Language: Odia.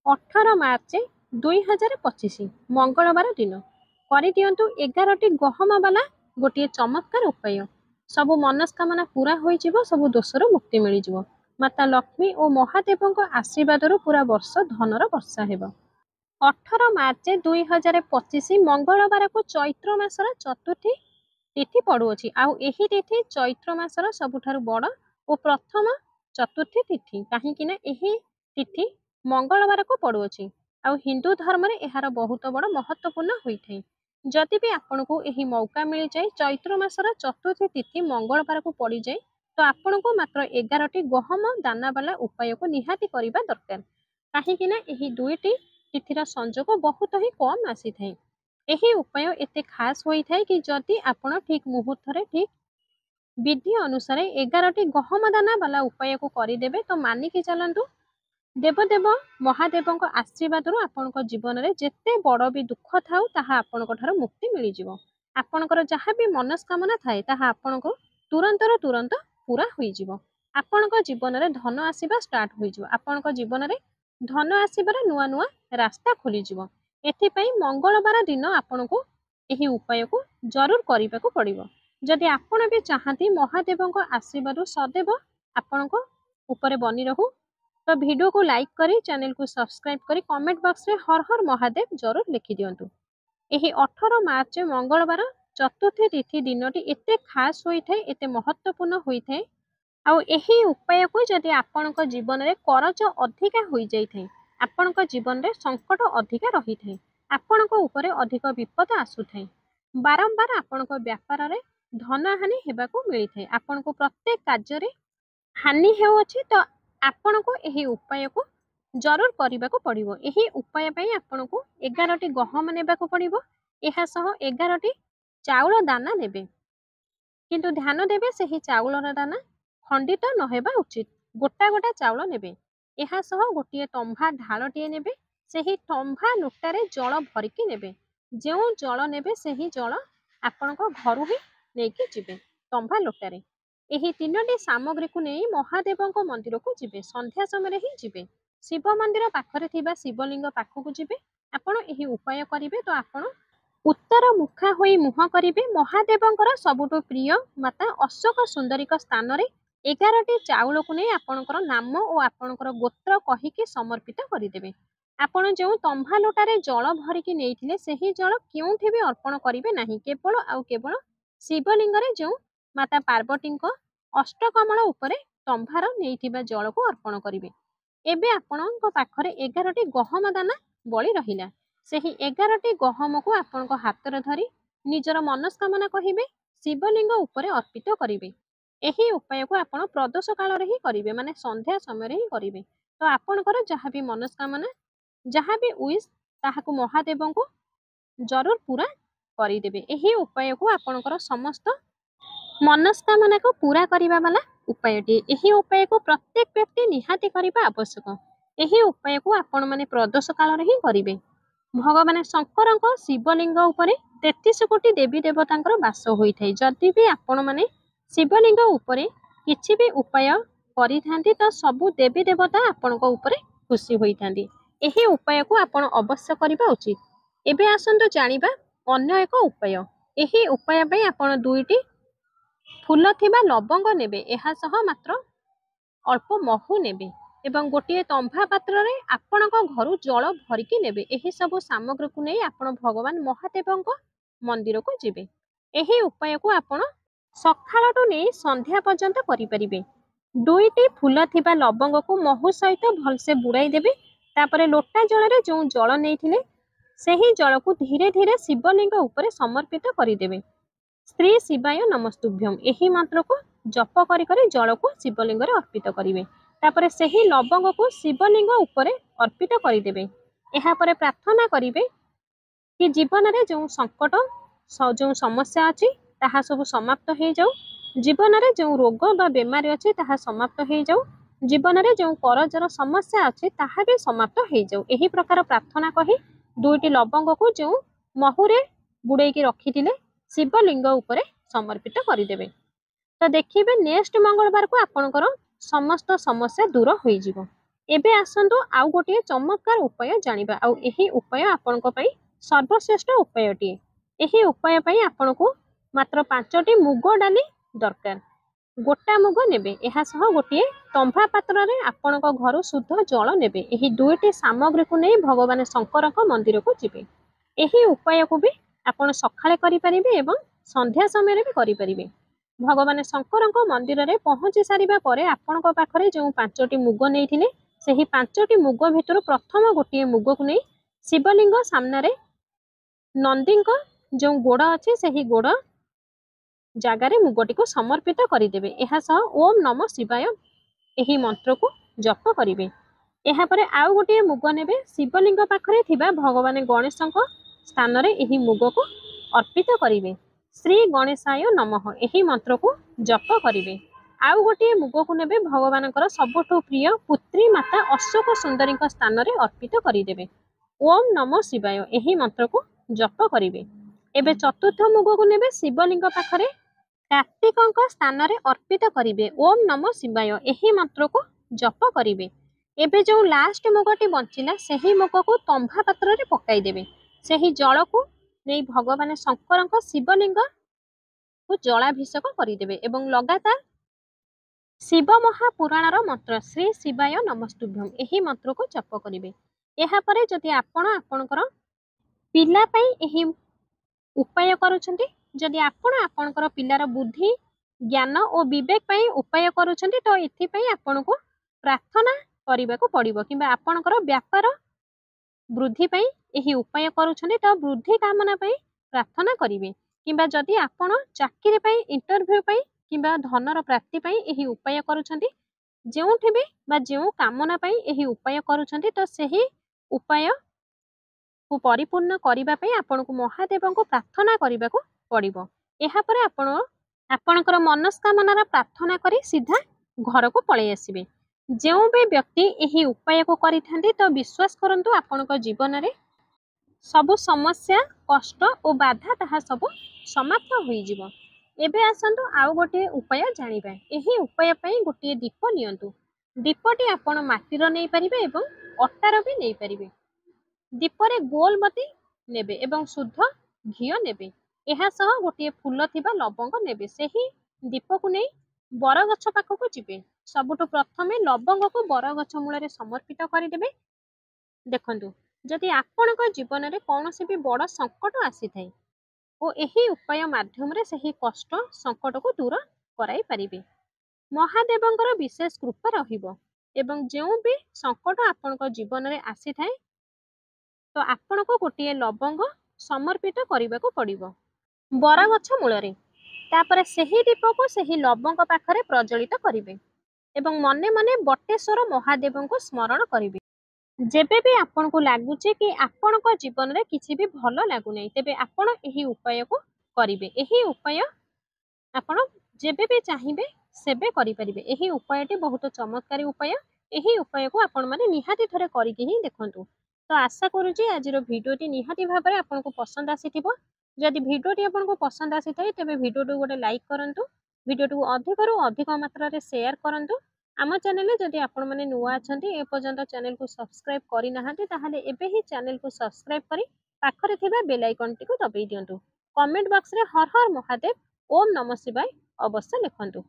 18 ମାର୍ଚ୍ଚ 2025 ମଙ୍ଗଳବାର ଦିନ କରିଦିଅନ୍ତୁ 11ଟି ଗହମ ବାଲା ଗୋଟିଏ ଚମତ୍କାର ଉପାୟ। ସବୁ ମନସ୍କାମନା ପୂରା ହୋଇଯିବ, ସବୁ ଦୋଷରୁ ମୁକ୍ତି ମିଳିଯିବ। ମାତା ଲକ୍ଷ୍ମୀ ଓ ମହାଦେବଙ୍କ ଆଶୀର୍ବାଦରୁ ପୁରା ବର୍ଷ ଧନର ବର୍ଷା ହେବ। 18 ମାର୍ଚ୍ଚ 2025 ମଙ୍ଗଳବାରକୁ ଚୈତ୍ର ମାସର ଚତୁର୍ଥୀ ତିଥି ପଡୁଅଛି। ଆଉ ଏହି ତିଥି ଚୈତ୍ର ମାସର ସବୁଠାରୁ ବଡ଼ ଓ ପ୍ରଥମ ଚତୁର୍ଥୀ ତିଥି। କାହିଁକି ନା ଏହି ତିଥି ମଙ୍ଗଳବାରକୁ ପଡୁଅଛି। ଆଉ ହିନ୍ଦୁ ଧର୍ମରେ ଏହାର ବହୁତ ବଡ଼ ମହତ୍ୱପୂର୍ଣ୍ଣ ହୋଇଥାଏ। ଯଦି ବି ଆପଣଙ୍କୁ ଏହି ମୌକା ମିଳିଯାଏ, ଚୈତ୍ର ମାସର ଚତୁର୍ଥୀ ତିଥି ମଙ୍ଗଳବାରକୁ ପଡ଼ିଯାଏ, ତ ଆପଣଙ୍କୁ ମାତ୍ର 11ଟି ଗହମ ଦାନାବାଲା ଉପାୟକୁ ନିହାତି କରିବା ଦରକାର। କାହିଁକି ନା ଏହି ଦୁଇଟି ତିଥିର ସଂଯୋଗ ବହୁତ ହିଁ କମ୍ ଆସିଥାଏ। ଏହି ଉପାୟ ଏତେ ଖାସ୍ ହୋଇଥାଏ କି ଯଦି ଆପଣ ଠିକ୍ ମୁହୂର୍ତ୍ତରେ ଠିକ୍ ବିଧି ଅନୁସାରେ 11ଟି ଗହମ ଦାନା ବାଲା ଉପାୟକୁ କରିଦେବେ, ତ ମାନିକି ଚାଲନ୍ତୁ ଦେବଦେବ ମହାଦେବଙ୍କ ଆଶୀର୍ବାଦରୁ ଆପଣଙ୍କ ଜୀବନରେ ଯେତେ ବଡ଼ ବି ଦୁଃଖ ଥାଉ ତାହା ଆପଣଙ୍କ ଠାରୁ ମୁକ୍ତି ମିଳିଯିବ। ଆପଣଙ୍କର ଯାହା ବି ମନସ୍କାମନା ଥାଏ ତାହା ଆପଣଙ୍କୁ ତୁରନ୍ତ ପୁରା ହୋଇଯିବ। ଆପଣଙ୍କ ଜୀବନରେ ଧନ ଆସିବା ଷ୍ଟାର୍ଟ ହୋଇଯିବ। ଆପଣଙ୍କ ଜୀବନରେ ଧନ ଆସିବାର ନୂଆ ନୂଆ ରାସ୍ତା ଖୋଲିଯିବ। ଏଥିପାଇଁ ମଙ୍ଗଳବାର ଦିନ ଆପଣଙ୍କୁ ଏହି ଉପାୟକୁ ଜରୁର କରିବାକୁ ପଡ଼ିବ। ଯଦି ଆପଣ ବି ଚାହାନ୍ତି ମହାଦେବଙ୍କ ଆଶୀର୍ବାଦ ସदैବ ଆପଣଙ୍କ ଉପରେ ବନି ରହୁ, ତ ଭିଡ଼ିଓକୁ ଲାଇକ୍ କରି ଚ୍ୟାନେଲକୁ ସବସ୍କ୍ରାଇବ୍ କରି କମେଣ୍ଟ ବକ୍ସରେ ହର ହର ମହାଦେବ ଜରୁର ଲେଖିଦିଅନ୍ତୁ। ଏହି 18 ମାର୍ଚ୍ଚ ମଙ୍ଗଳବାର ଚତୁର୍ଥୀ ତିଥି ଦିନଟି ଏତେ ଖାସ୍ ହୋଇଥାଏ, ଏତେ ମହତ୍ୱପୂର୍ଣ୍ଣ ହୋଇଥାଏ। ଆଉ ଏହି ଉପାୟକୁ ଯଦି ଆପଣଙ୍କ ଜୀବନରେ କରଜ ଅଧିକା ହୋଇଯାଇଥାଏ, ଆପଣଙ୍କ ଜୀବନରେ ସଙ୍କଟ ଅଧିକା ରହିଥାଏ, ଆପଣଙ୍କ ଉପରେ ଅଧିକ ବିପଦ ଆସୁଥାଏ, ବାରମ୍ବାର ଆପଣଙ୍କ ବ୍ୟାପାରରେ ଧନହାନି ହେବାକୁ ମିଳିଥାଏ, ଆପଣଙ୍କୁ ପ୍ରତ୍ୟେକ କାର୍ଯ୍ୟରେ ହାନି ହେଉଅଛି, ତ ଆପଣଙ୍କୁ ଏହି ଉପାୟକୁ ଜରୁର କରିବାକୁ ପଡ଼ିବ। ଏହି ଉପାୟ ପାଇଁ ଆପଣଙ୍କୁ 11ଟି ଗହମ ନେବାକୁ ପଡ଼ିବ। ଏହା ସହ 11ଟି ଚାଉଳ ଦାନା ନେବେ। କିନ୍ତୁ ଧ୍ୟାନ ଦେବେ ସେହି ଚାଉଳର ଦାନା ଖଣ୍ଡିତ ନ ହେବା ଉଚିତ। ଗୋଟା ଗୋଟା ଚାଉଳ ନେବେ। ଏହା ସହ ଗୋଟିଏ ତମ୍ଭା ଢାଳଟିଏ ନେବେ। ସେହି ତମ୍ଭା ଲୋଟାରେ ଜଳ ଭରିକି ନେବେ। ଯେଉଁ ଜଳ ନେବେ ସେହି ଜଳ ଆପଣଙ୍କ ଘରୁ ହିଁ ନେଇକି ଯିବେ ତମ୍ଭା ଲୋଟାରେ। ଏହି 3ଟି ସାମଗ୍ରୀକୁ ନେଇ ମହାଦେବଙ୍କ ମନ୍ଦିରକୁ ଯିବେ। ସନ୍ଧ୍ୟା ସମୟରେ ହିଁ ଯିବେ। ଶିବ ମନ୍ଦିର ପାଖରେ ଥିବା ଶିବଲିଙ୍ଗ ପାଖକୁ ଯିବେ। ଆପଣ ଏହି ଉପାୟ କରିବେ ତ ଆପଣ ଉତ୍ତର ମୁଖା ହୋଇ ମୁହଁ କରିବେ। ମହାଦେବଙ୍କର ସବୁଠୁ ପ୍ରିୟ ମାତା ଅଶୋକ ସୁନ୍ଦରୀଙ୍କ ସ୍ଥାନରେ 11ଟି ଚାଉଳକୁ ନେଇ ଆପଣଙ୍କର ନାମ ଓ ଆପଣଙ୍କର ଗୋତ୍ର କହିକି ସମର୍ପିତ କରିଦେବେ। ଆପଣ ଯେଉଁ ତମ୍ଭା ଲୋଟାରେ ଜଳ ଭରିକି ନେଇଥିଲେ ସେହି ଜଳ କେଉଁଠି ବି ଅର୍ପଣ କରିବେ ନାହିଁ। କେବଳ ଆଉ କେବଳ ଶିବଲିଙ୍ଗରେ ଯେଉଁ ମାତା ପାର୍ବତୀଙ୍କ ଅଷ୍ଟକମଳ ଉପରେ ତମ୍ଭାର ନେଇଥିବା ଜଳକୁ ଅର୍ପଣ କରିବେ। ଏବେ ଆପଣଙ୍କ ପାଖରେ 11ଟି ଗହମ ଦାନା ବଳି ରହିଲା। ସେହି 11ଟି ଗହମକୁ ଆପଣଙ୍କ ହାତରେ ଧରି ନିଜର ମନସ୍କାମନା କହିବେ, ଶିବଲିଙ୍ଗ ଉପରେ ଅର୍ପିତ କରିବେ। ଏହି ଉପାୟକୁ ଆପଣ ପ୍ରଦୋଷ କାଳରେ ହିଁ କରିବେ, ମାନେ ସନ୍ଧ୍ୟା ସମୟରେ ହିଁ କରିବେ। ତ ଆପଣଙ୍କର ଯାହା ବି ମନସ୍କାମନା, ଯାହା ବି ୱିଶ୍, ତାହାକୁ ମହାଦେବଙ୍କୁ ଜରୁର ପୁରା କରିଦେବେ। ଏହି ଉପାୟକୁ ଆପଣଙ୍କର ସମସ୍ତ ମନସ୍କାମନାକୁ ପୁରା କରିବା ବାଲା ଉପାୟଟିଏ। ଏହି ଉପାୟକୁ ପ୍ରତ୍ୟେକ ବ୍ୟକ୍ତି ନିହାତି କରିବା ଆବଶ୍ୟକ। ଏହି ଉପାୟକୁ ଆପଣମାନେ ପ୍ରଦୋଷ କାଳରେ ହିଁ କରିବେ। ଭଗବାନ ଶଙ୍କରଙ୍କ ଶିବଲିଙ୍ଗ ଉପରେ 33 କୋଟି ଦେବୀ ଦେବତାଙ୍କର ବାସ ହୋଇଥାଏ। ଯଦି ବି ଆପଣମାନେ ଶିବଲିଙ୍ଗ ଉପରେ କିଛି ବି ଉପାୟ କରିଥାନ୍ତି, ତ ସବୁ ଦେବୀ ଦେବତା ଆପଣଙ୍କ ଉପରେ ଖୁସି ହୋଇଥାନ୍ତି। ଏହି ଉପାୟକୁ ଆପଣ ଅବଶ୍ୟ କରିବା ଉଚିତ। ଏବେ ଆସନ୍ତୁ ଜାଣିବା ଅନ୍ୟ ଏକ ଉପାୟ। ଏହି ଉପାୟ ପାଇଁ ଆପଣ 2ଟି ଫୁଲ ଥିବା ଲବଙ୍ଗ ନେବେ। ଏହା ସହ ମାତ୍ର ଅଳ୍ପ ମହୁ ନେବେ ଏବଂ ଗୋଟିଏ ତମ୍ଭା ପାତ୍ରରେ ଆପଣଙ୍କ ଘରୁ ଜଳ ଭରିକି ନେବେ। ଏହି ସବୁ ସାମଗ୍ରୀକୁ ନେଇ ଆପଣ ଭଗବାନ ମହାଦେବଙ୍କ ମନ୍ଦିରକୁ ଯିବେ। ଏହି ଉପାୟକୁ ଆପଣ ସକାଳଠୁ ନେଇ ସନ୍ଧ୍ୟା ପର୍ଯ୍ୟନ୍ତ କରିପାରିବେ। 2ଟି ଫୁଲ ଥିବା ଲବଙ୍ଗକୁ ମହୁ ସହିତ ଭଲସେ ବୁଡ଼ାଇ ଦେବେ। ତାପରେ ଲୋଟା ଜଳରେ ଯେଉଁ ଜଳ ନେଇଥିଲେ ସେହି ଜଳକୁ ଧୀରେ ଧୀରେ ଶିବଲିଙ୍ଗ ଉପରେ ସମର୍ପିତ କରିଦେବେ। ଶ୍ରୀ ଶିବାୟ ନମସ୍ତୁଭ୍ୟମ୍ ଏହି ମନ୍ତ୍ରକୁ ଜପ କରି କରି ଜଳକୁ ଶିବଲିଙ୍ଗରେ ଅର୍ପିତ କରିବେ। ତାପରେ ସେହି ଲବଙ୍ଗକୁ ଶିବଲିଙ୍ଗ ଉପରେ ଅର୍ପିତ କରିଦେବେ। ଏହାପରେ ପ୍ରାର୍ଥନା କରିବେ କି ଜୀବନରେ ଯେଉଁ ସଙ୍କଟ, ଯେଉଁ ସମସ୍ୟା ଅଛି ତାହା ସବୁ ସମାପ୍ତ ହେଇଯାଉ। ଜୀବନରେ ଯେଉଁ ରୋଗ ବା ବେମାରୀ ଅଛି ତାହା ସମାପ୍ତ ହେଇଯାଉ। ଜୀବନରେ ଯେଉଁ କରଜର ସମସ୍ୟା ଅଛି ତାହା ବି ସମାପ୍ତ ହେଇଯାଉ। ଏହି ପ୍ରକାର ପ୍ରାର୍ଥନା କହି 2ଟି ଲବଙ୍ଗକୁ ଯେଉଁ ମହୁରେ ବୁଡ଼େଇକି ରଖିଥିଲେ ଶିବଲିଙ୍ଗ ଉପରେ ସମର୍ପିତ କରିଦେବେ। ତ ଦେଖିବେ ନେକ୍ସଟ ମଙ୍ଗଳବାରକୁ ଆପଣଙ୍କର ସମସ୍ତ ସମସ୍ୟା ଦୂର ହୋଇଯିବ। एबे आसंतु आउ गोटे चमत्कार उपाय जानिबा आउ एही उपाय आपनको पई सर्वश्रेष्ठ उपायटी। एही उपाय पई आपनको मात्र 5टी मुग डाली दरकार। गोटा मुग नेबे एहा सह गोटे तंभा पात्र रे आपनको घर शुद्ध जल नेबे। एही दुईटी सामग्री को नै भगवान शंकर को मंदिर को जिबे। एही उपाय को भी आपण सखाळे करि परिबे एवं संध्या समय रे भी करि परिबे। भगवान शंकर को मंदिर रे पहुंची सारिबा परे आपनको पाखरे जो 5टी मुग नेइथिले सेही 5टी मुग भितर प्रथम गोटे मुग को नै शिवलिंग सामने नंदी जो गोड़ अच्छे से गोड़ जगार मुगटी को समर्पित करदेवे। यह सह ओम नमः शिवाय यही मंत्र को जप करेंगे। यापर आउ गोटे मुग ने शिवलिंग पाखरे थिबा भगवान गणेश स्थान रे यही मुग को अर्पित करेंगे। श्री गणेशाय नमः यही मंत्र को जप करेंगे। आउ गोटे मुग को ने भगवान सबुठु प्रिय पुत्री माता अशोक सुंदरी स्थान रे अर्पित करदेवे। ओम नमः शिवाय यही मंत्र को जप करेंगे। एबे चतुर्थ मुग को ने शिवलिंग पाखरे कार्तिक स्थान रे अर्पित करेंगे। ओम नमः शिवाय यही मंत्र को जप करेंगे। एबे जो लास्ट मुगटी बंचिला सही मुग को तंभा पात्र रे पकाई देबे। सही जल को नहीं भगवान शंकर शिवलिंग को जलाभिषेक करदेवे एवं लगातार शिव महापुराणर मंत्र श्री शिवाय नमस्तुभ्यम यही मंत्र को जप करेंगे। यापर जदि आपणकर पिला पई यही उपाय करुछंती, जदि आपणकर पिलार बुद्धि ज्ञान और विवेक पई उपाय करुछंती तो एथि पई आपनको प्रार्थना करबा को पड़िबो। किबा आपणकर व्यापार वृद्धि पई यही उपाय करुछंती तो वृद्धि कामना पई प्रार्थना करिवे। किबा जदि आपण चाकरी पई इंटरव्यू पई किबा धनर प्राप्ति पई यही उपाय करुछंती जेउठी भी बा जेउ कामना पई यही उपाय करुछंती तो सही उपाय को परिपूर्ण करबा पई आपनको महादेव को प्रार्थना करबा को पड़िबो। एहा परे आपणकर मनस्कामनार प्रार्थना करी सीधा घर को पळै आसीबे। जो भी व्यक्ति यही उपाय को करिथांती तो विश्वास करंतु आपणकर जीवन रे सबु समस्या कष्ट और बाधा ताहा सब समाप्त होई जिवो। एबे आसंतु आउ गोटे उपाय जानिबा। एही उपाय पई गोटे दीप नियंतु। दीपटी आपण माटीर नै परिबे एवं अट्टार भी नै परिबे। दीपरे गोल मती नेबे एवं शुद्ध घियो नेबे। एहा सह गोटे फूल थिबा लवंग नेबे। सेही दीप को नै बरगछ पाखक जिबे। सबुठु प्रथमे लवंग को बरगछ मूल समर्पित करदेबे। देखंतु जदि आपणक जीवन रे कौनसी भी बड़ संकट आसी थाए ओ एही उपाय माध्यम रे सही कष्ट संकट को दूर कराई परिबे। महादेवंकर विशेष कृपा रहिबो एवं जेउ भी संकट आपणक जीवन रे आसी थाए तो आपणको गोटे लवंग समर्पित करने को पड़िबो बरगछ मूल। तापर सही दीप को सही लवंग पाखरे प्रज्वलित करिवे एवं मने मने बटेश्वर महादेव को स्मरण करिवे। जेबे भी आपन को लागुचे कि आपन को जीवन रे किछि भी भलो लागु नै तेबे आपन एही उपाय को करिवे। एही उपाय आपन जेबे भी चाहिबे सेबे करि परिबे। एही उपायटी बहुत चमत्कारी उपाय। एही उपाय को आपन माने निहाती थरे करिके ही देखंतु। तो आशा करूची आजिर भिडियोटी निहाती भाबरे आपन को पसंद आसीथिबो। जदि भिडियोटी आपन को पसंद आसीथाय तेबे भिडियोटी गोटे लाइक करंतु। भिडियोटी को अधिकरू अधिक मात्रा रे शेयर करंतु। आम चैनल जदि आपण माने नुआ अछंती ए पर्यंत चैनल को सब्सक्राइब करि नाहांती ताहाले एबे ही चैनल को सब्सक्राइब करी पाखरे थिबा बेल आइकन टी को दबाई दियंतु। कमेंट बॉक्स रे हर हर महादेव ओम नमः शिवाय अवश्य लिखंतु।